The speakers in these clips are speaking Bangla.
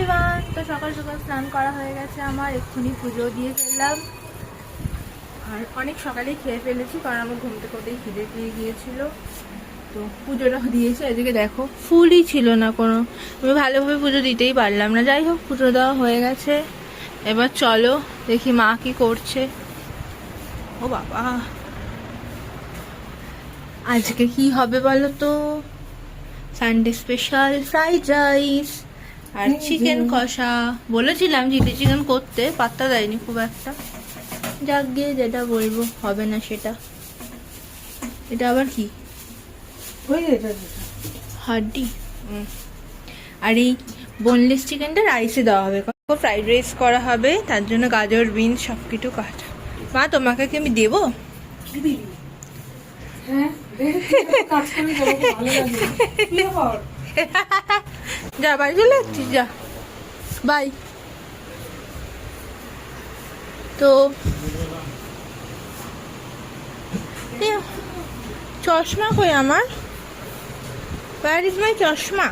এভরিওয়ান, তো সকাল সকাল স্নান করা হয়ে গেছে আমার, এক্ষুনি পুজো দিয়ে ফেললাম। আর অনেক সকালেই খেয়ে ফেলেছি কারণ আমার ঘুম থেকে ওটাই খিদে পেয়ে গিয়েছিল। তো পুজোটাও দিয়েছি, এদিকে দেখো ফুলই ছিল না কোনো, আমি ভালোভাবে পুজো দিতেই পারলাম না। যাই হোক, পুজো দেওয়া হয়ে গেছে। এবার চলো দেখি মা কি করছে। ও বাবা, আজকে কি হবে বলো তো? সানডে স্পেশাল ফ্রাইড রাইস আর চিকেন কষা। বলেছিলাম চিলি চিকেন করতে, পাত্তা দেয়নি খুব একটা। যাক গিয়ে যেটা বলবো হবে না সেটা। এটা আবার কি? হাড্ডি। আর এই বোনলেস চিকেনটা রাইসে দেওয়া হবে, ফ্রাইড রাইস করা হবে, তার জন্য গাজর বিনস সব কিছু কাটা। মা তোমাকে কি আমি দেবো? যা বাড়ি চলে যাচ্ছিস, যা বাই। তো চশমা কই আমার? Where is my চশমা?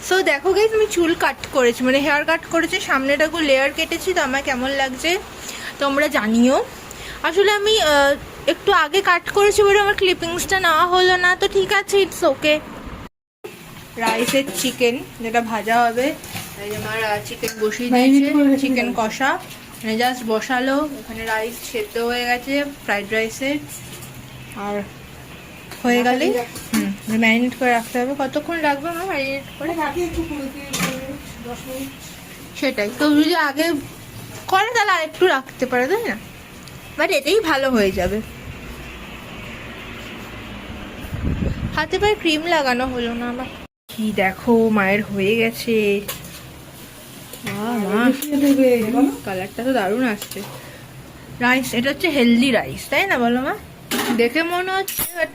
সো দেখো গাইস, আমি চুল কাট করেছি, মানে হেয়ার কাট করেছি, সামনেটাকে লেয়ার কেটেছি। তো আমার কেমন লাগছে তোমরা জানিও। আসলে আমি একটু আগে কাট করেছি বলে আমার ক্লিপিংসটা নেওয়া হলো না, তো ঠিক আছে, ইটস ওকে। রাইসের চিকেন যেটা ভাজা হবে, আমার চিকেন বসিয়ে দিয়েছে, চিকেন কষা মানে জাস্ট বসালো। এখানে রাইস সেদ্ধ হয়ে গেছে ফ্রাইড রাইসের, আর হয়ে গেলে ম্যারিনেট করে রাখতে হবে। কতক্ষণ রাখবে আমার ম্যারিনেট করে? সেটাই তো, যদি আগে করে তাহলে আর একটু রাখতে পারে, তাই না? বাট এটাই ভালো হয়ে যাবে। হাতে পায়ে ক্রিম লাগানো হলো না আমার। কি দেখো মায়ের হয়ে গেছে। কালারটা তো দারুণ আসছে। রাইস এটা হচ্ছে হেলদি রাইস, তাই না বলো মা? দেখে মনে হচ্ছে, বাট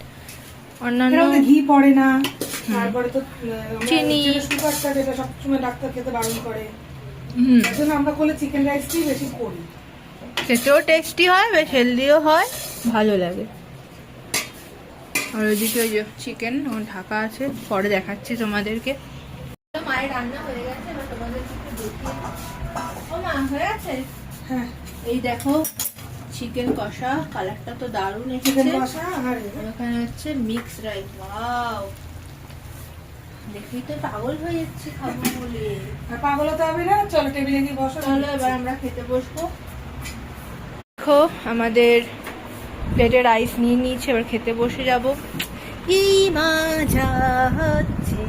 অন্যান্য ঘি পড়ে না, তারপরে তো চিনি, সুগারটা যেটা সবসময় ডাক্তার খেতে বারণ করে, এজন্য আমরা করলে চিকেন রাইসটাই বেশি করি। খেতেও টেস্টি হয়, বেশ হেলদিও হয়, ভালো লাগে। আর ওইদিকে ওই যে চিকেন ঢাকা আছে, পরে দেখাচ্ছি তোমাদেরকে। মায়ের রান্না হয়ে গেছে, এবার তোমাদেরকে দেখি। ও মা, হয়ে গেছে? হ্যাঁ, এই দেখো চিকেন কষা, কালারটা তো দারুণ এসেছে। চিকেন কষা আর এখানে হচ্ছে মিক্স রাইস। ওয়াও, দেখি তো পাগল হয়ে যাচ্ছি খাবো বলে। আর পাগল হতে হবে না, চলো টেবিলে গিয়ে বসো। চলো এবার আমরা খেতে বসবো। দেখো আমাদের প্লেটে রাইস নিয়ে নিয়েছি, এবার খেতে বসে যাবো। কি মজা হচ্ছে!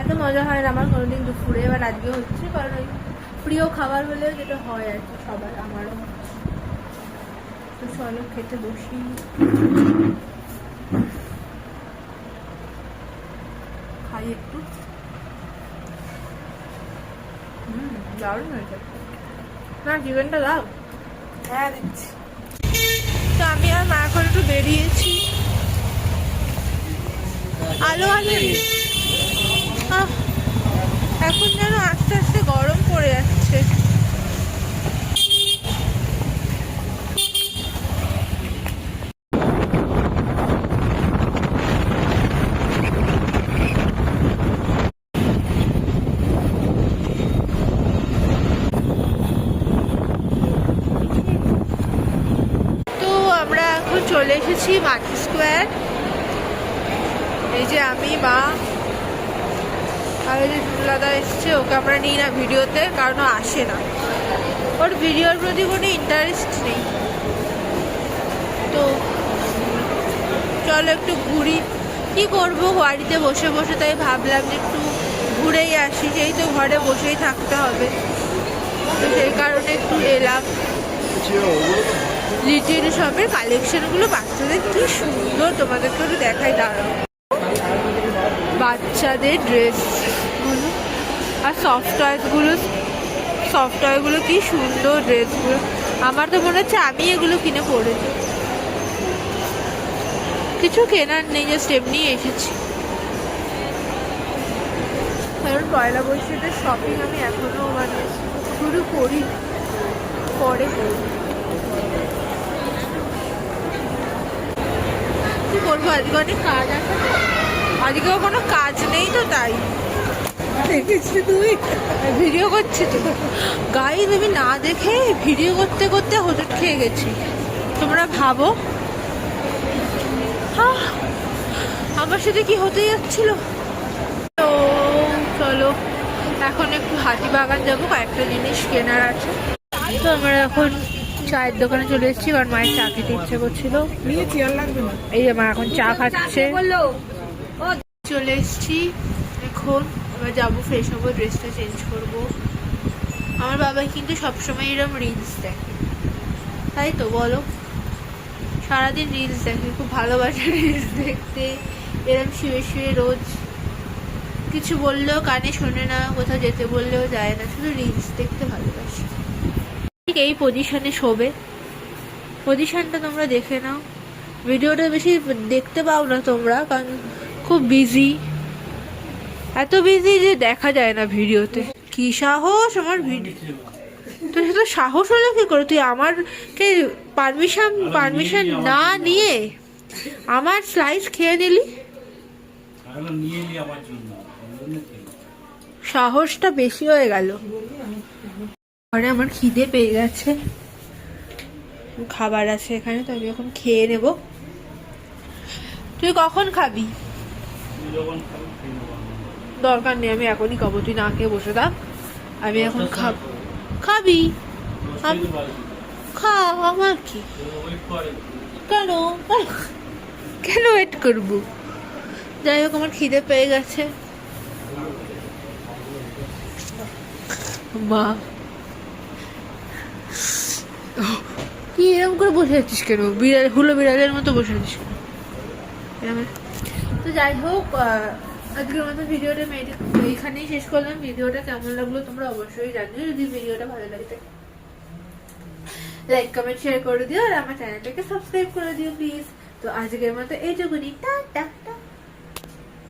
এত মজা হয় না আমার কোনোদিন দুপুরে, এবার আজকে হচ্ছে, কারণ ওই প্রিয় খাবার হলেও যেটা হয় আর কি সবার, আমারও। তো চলো খেতে বসি। খাই একটু। দারুণ হয়েছে না, চিকেনটা দাও। হ্যাঁ দিচ্ছি। তো আমি আর মা এখন একটু বেরিয়েছি। আলো আনেনি, এখন যেন আস্তে আস্তে গরম পড়ে যাচ্ছে। তো আমরা এখন চলে এসেছি মাটি স্কোয়ার। এই যে আমি, মা আর ওই যে দাদা এসছে, ওকে আমরা নিই না ভিডিওতে কারণ ও আসে না, ওর ভিডিওর প্রতি কোনো ইন্টারেস্ট নেই। তো চলো একটু ঘুরি, কি করবো বাড়িতে বসে বসে, তাই ভাবলাম যে একটু ঘুরেই আসি, সেই তো ঘরে বসেই থাকতে হবে, তো সেই কারণে একটু এলাম। লিটিল শপের কালেকশনগুলো বাচ্চাদের কি সুন্দর, তোমাদেরকে একটু দেখাই, দাঁড়াও। বাচ্চাদের ড্রেসগুলো আর সফট টয়গুলো কি সুন্দর ড্রেসগুলো। আমার তো মনে হচ্ছে আমি এগুলো কিনে পড়েছি। কিছু কেনার নেই, জাস্ট এমনি এসেছি, কারণ পয়লা বৈশাখের শপিং আমি এখনো মানে শুরু করি, পরে কি করবো, আজকে অনেক কাজ আছে, আজকেও কোনো কাজ নেই তো তাই। তাই দেখেছি তুই ভিডিও করছি তো গাইস, আমি না দেখে ভিডিও করতে করতে হোঁচট খেয়ে গেছি। তোমরা ভাবো আমার সাথে কি হতে যাচ্ছিল। তো চলো এখন একটু হাতিবাগান যাবো, কয়েকটা জিনিস কেনার আছে। তো আমরা এখন চায়ের দোকানে চলে এসেছি, কারণ মায়ের চা খেতে ইচ্ছে করছিল। নিয়ে চেয়ার লাগবে না। এই যে মা এখন চা খাচ্ছে। চলে এসেছি এখন, এবার যাবো, ফ্রেশ হবো, ড্রেসটা চেঞ্জ করবো। আমার বাবা কিন্তু সবসময় এরকম রিলস দেখে, তাই তো বলো, সারাদিন রিলস দেখে, খুব ভালোবাসে রিলস দেখতে। এরকম শুয়ে শুয়ে রোজ, কিছু বললেও কানে শোনে না, কোথাও যেতে বললেও যায় না, শুধু রিলস দেখতে ভালোবাসে। ঠিক এই পজিশনে শোবে, পজিশনটা তোমরা দেখে নাও। ভিডিওটা বেশি দেখতে পাও না তোমরা, কারণ খুব বিজি, এত বিজি যে দেখা যায় না ভিডিওতে। কি সাহস আমার ভিডিও, তোর সাথে সাহস হলো কি করে, তুই আমারকে পারমিশন না নিয়ে আমার স্লাইস খেয়ে নিলি। সাহসটা বেশি হয়ে গেল। ঘরে আমার খিদে পেয়ে গেছে, খাবার আছে এখানে, তো আমি এখন খেয়ে নেব। তুই কখন খাবি? দরকার নেই, আমি এখনই খাবো, তুই না খেয়ে বসে থাক, আমি এখন খাবো। খাবি? খা, আমার কি, কেন কেন ওয়েট করবো? যাই হোক, আমার খিদে পেয়ে গেছে। মা তুই এরকম করে বসে আছিস কেন? বিড়ালের মতো বসে আছিস কেন? তো যাই হোক, আজকের মতো ভিডিওটা এইখানেই শেষ করলাম। ভিডিওটা কেমন লাগলো তোমরা অবশ্যই জানিও। যদি ভিডিওটা ভালো লাগে লাইক কমেন্ট শেয়ার করে দিও, আর আমার চ্যানেলটাকে সাবস্ক্রাইব করে দিও প্লিজ। তো আজকের মতো এইটুকুনি, টাটা।